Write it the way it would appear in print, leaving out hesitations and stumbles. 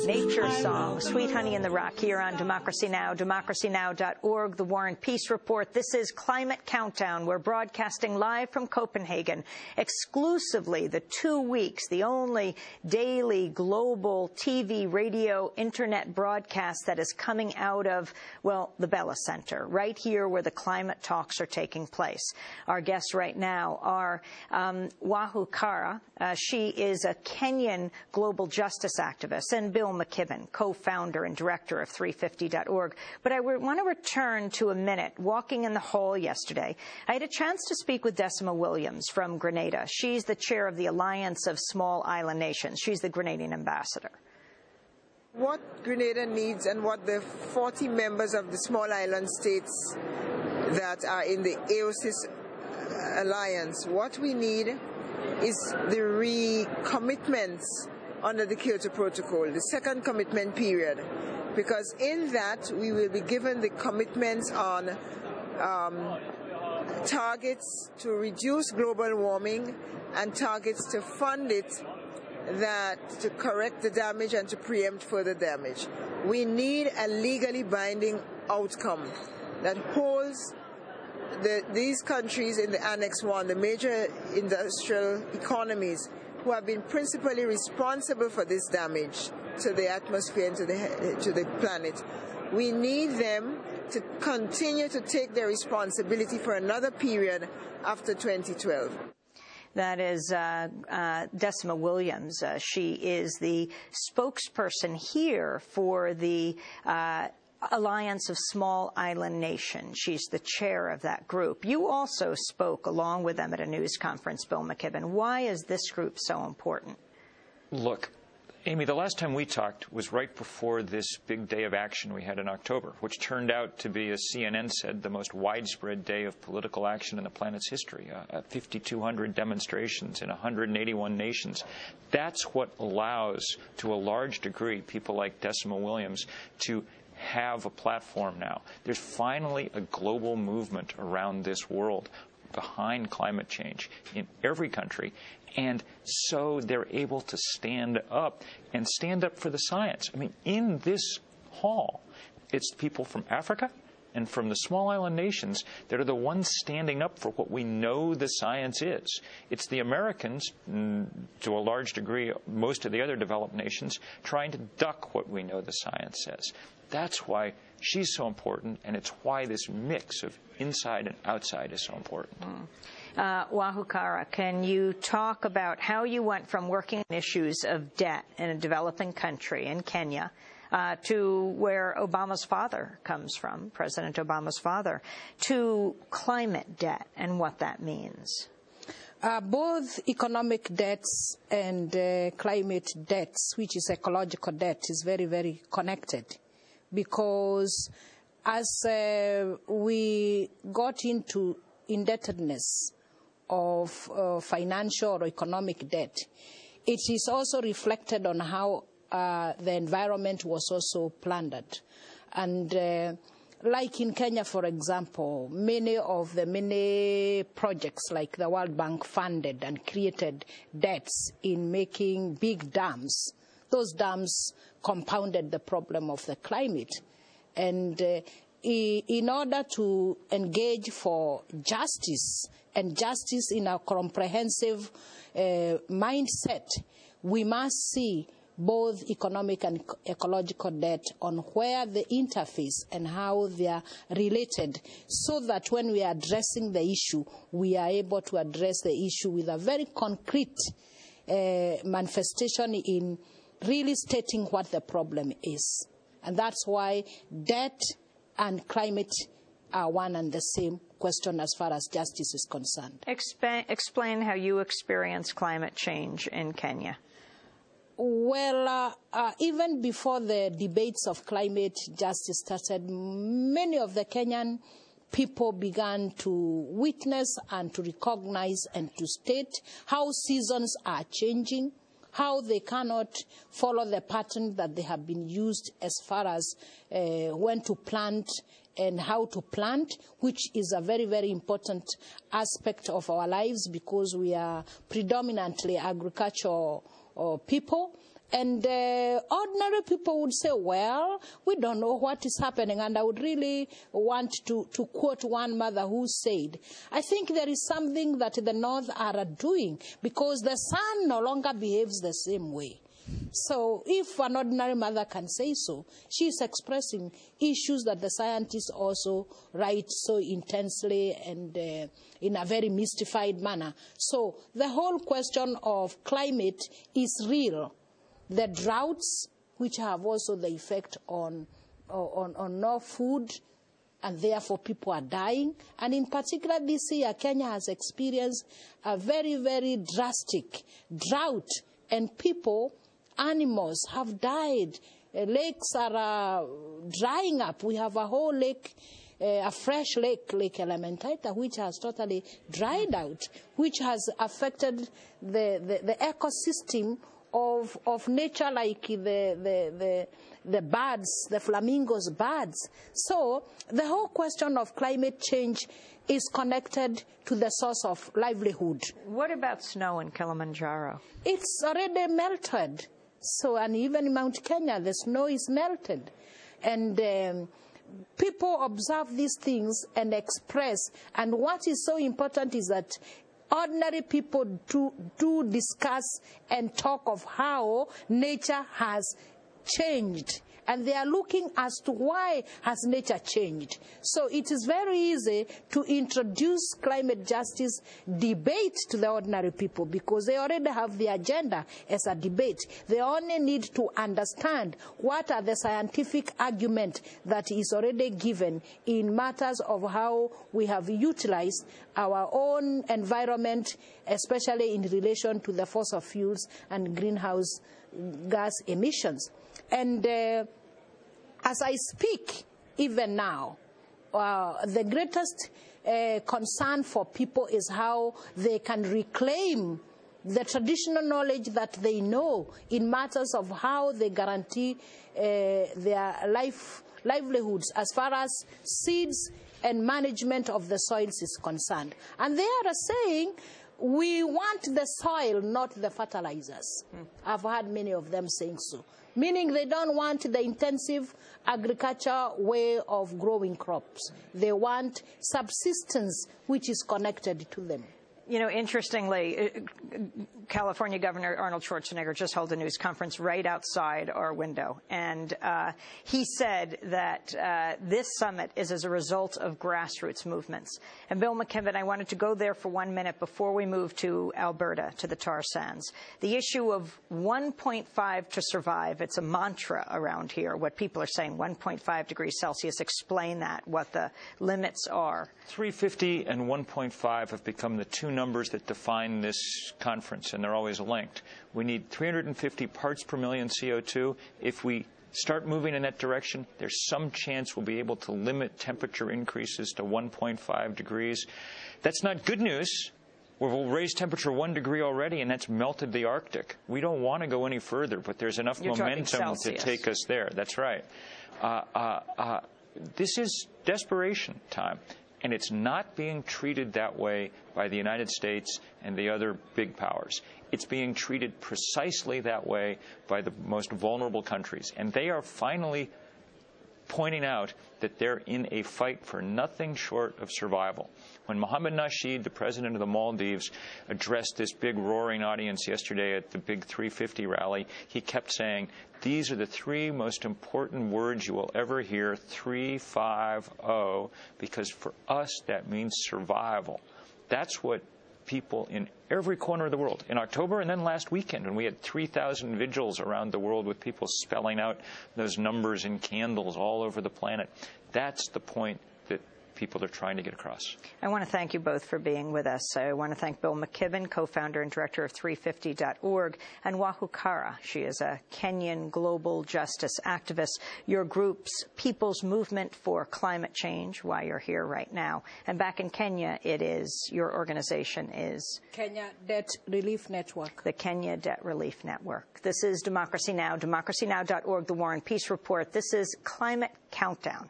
Nature song, Sweet Honey in the Rock, here on Democracy Now!, democracynow.org, the War and Peace Report. This is Climate Countdown. We're broadcasting live from Copenhagen, exclusively the 2 weeks, the only daily global TV, radio, internet broadcast that is coming out of, well, the Bella Center, right here where the climate talks are taking place. Our guests right now are Wahu Kara. She is a Kenyan global justice activist, and Bill McKibben, co-founder and director of 350.org. But I want to return to a minute. Walking in the hall yesterday, I had a chance to speak with Decima Williams from Grenada. She's the chair of the Alliance of Small Island Nations. She's the Grenadian ambassador. What Grenada needs and what the 40 members of the small island states that are in the AOSIS alliance, what we need is the recommitments under the Kyoto Protocol, the second commitment period, because in that we will be given the commitments on targets to reduce global warming and targets to fund it, that to correct the damage and to preempt further damage. We need a legally binding outcome that holds these countries in the Annex 1, the major industrial economies, who have been principally responsible for this damage to the atmosphere and to the planet. We need them to continue to take their responsibility for another period after 2012. That is Decima Williams. She is the spokesperson here for the Alliance of Small Island Nations. She's the chair of that group. You also spoke along with them at a news conference, Bill McKibben. Why is this group so important? Look, Amy, the last time we talked was right before this big day of action we had in October, which turned out to be, as CNN said, the most widespread day of political action in the planet's history. 5,200 demonstrations in 181 nations. That's what allows, to a large degree, people like Decima Williams to have a platform now. There's finally a global movement around this world behind climate change in every country, and so they're able to stand up for the science. I mean, in this hall, it's people from Africa and from the small island nations that are the ones standing up for what we know the science is. It's the Americans, to a large degree, most of the other developed nations, trying to duck what we know the science says. That's why she's so important, and it's why this mix of inside and outside is so important. Wahu Kara, can you talk about how you went from working on issues of debt in a developing country in Kenya to where Obama's father comes from, President Obama's father, to climate debt and what that means? Both economic debts and climate debts, which is ecological debt, is very, very connected. Because as we got into indebtedness of financial or economic debt, it is also reflected on how the environment was also plundered. And like in Kenya, for example, many projects like the World Bank funded and created debts in making big dams. Those dams compounded the problem of the climate. And in order to engage for justice, and justice in a comprehensive mindset, we must see both economic and ecological debt on where the interface and how they are related, so that when we are addressing the issue, we are able to address the issue with a very concrete manifestation in really stating what the problem is. And that's why debt and climate are one and the same question as far as justice is concerned. Explain how you experience climate change in Kenya. Well, even before the debates of climate justice started, many of the Kenyan people began to witness and to recognize and to state how seasons are changing, how they cannot follow the pattern that they have been used as far as when to plant and how to plant, which is a very, very important aspect of our lives because we are predominantly agricultural people. And ordinary people would say, well, we don't know what is happening. And I would really want to quote one mother who said, I think there is something that the North are doing because the sun no longer behaves the same way. So if an ordinary mother can say so, she is expressing issues that the scientists also write so intensely and in a very mystified manner. So the whole question of climate is real. The droughts, which have also the effect on no food, and therefore people are dying. And in particular this year, Kenya has experienced a very, very drastic drought, and people, animals have died. Lakes are drying up. We have a whole lake, a fresh lake, Lake Elementaita, which has totally dried out, which has affected the ecosystem of nature, like the birds, the flamingos birds. So the whole question of climate change is connected to the source of livelihood. What about snow in Kilimanjaro? It's already melted. So, and even in Mount Kenya, the snow is melted. And people observe these things and express. And what is so important is that ordinary people do discuss and talk of how nature has changed. And they are looking as to why has nature changed. So it is very easy to introduce climate justice debate to the ordinary people because they already have the agenda as a debate. They only need to understand what are the scientific argument that is already given in matters of how we have utilized our own environment, especially in relation to the fossil fuels and greenhouse gas emissions. And as I speak, even now, the greatest concern for people is how they can reclaim the traditional knowledge that they know in matters of how they guarantee their livelihoods as far as seeds and management of the soils is concerned. And they are saying, we want the soil, not the fertilizers. I've heard many of them saying so. Meaning they don't want the intensive agriculture way of growing crops. They want subsistence which is connected to them. You know, interestingly, California Governor Arnold Schwarzenegger just held a news conference right outside our window. And he said that this summit is as a result of grassroots movements. And Bill McKibben, I wanted to go there for 1 minute before we move to Alberta, to the tar sands. The issue of 1.5 to survive, it's a mantra around here. What people are saying, 1.5 degrees Celsius, explain that, what the limits are. 350 and 1.5 have become the two numbers that define this conference, and they're always linked. We need 350 parts per million CO2. If we start moving in that direction, there's some chance we'll be able to limit temperature increases to 1.5 degrees. That's not good news. We'll raise temperature 1 degree already, and that's melted the Arctic. We don't want to go any further, but there's enough momentum to take us there. That's right. This is desperation time. And it's not being treated that way by the United States and the other big powers. It's being treated precisely that way by the most vulnerable countries. And they are finally pointing out that they're in a fight for nothing short of survival. When Mohammed Nasheed, the president of the Maldives, addressed this big roaring audience yesterday at the big 350 rally, he kept saying, these are the three most important words you will ever hear, 350, because for us that means survival. That's what people in every corner of the world, in October and then last weekend, when we had 3,000 vigils around the world with people spelling out those numbers in candles all over the planet. That's the point that people are trying to get across. I want to thank you both for being with us. I want to thank Bill McKibben, co-founder and director of 350.org, and Wahu Kara. She is a Kenyan global justice activist. Your group's People's Movement for Climate Change, why you're here right now. And back in Kenya, your organization is? Kenya Debt Relief Network. The Kenya Debt Relief Network. This is Democracy Now!, democracynow.org, The War and Peace Report. This is Climate Countdown.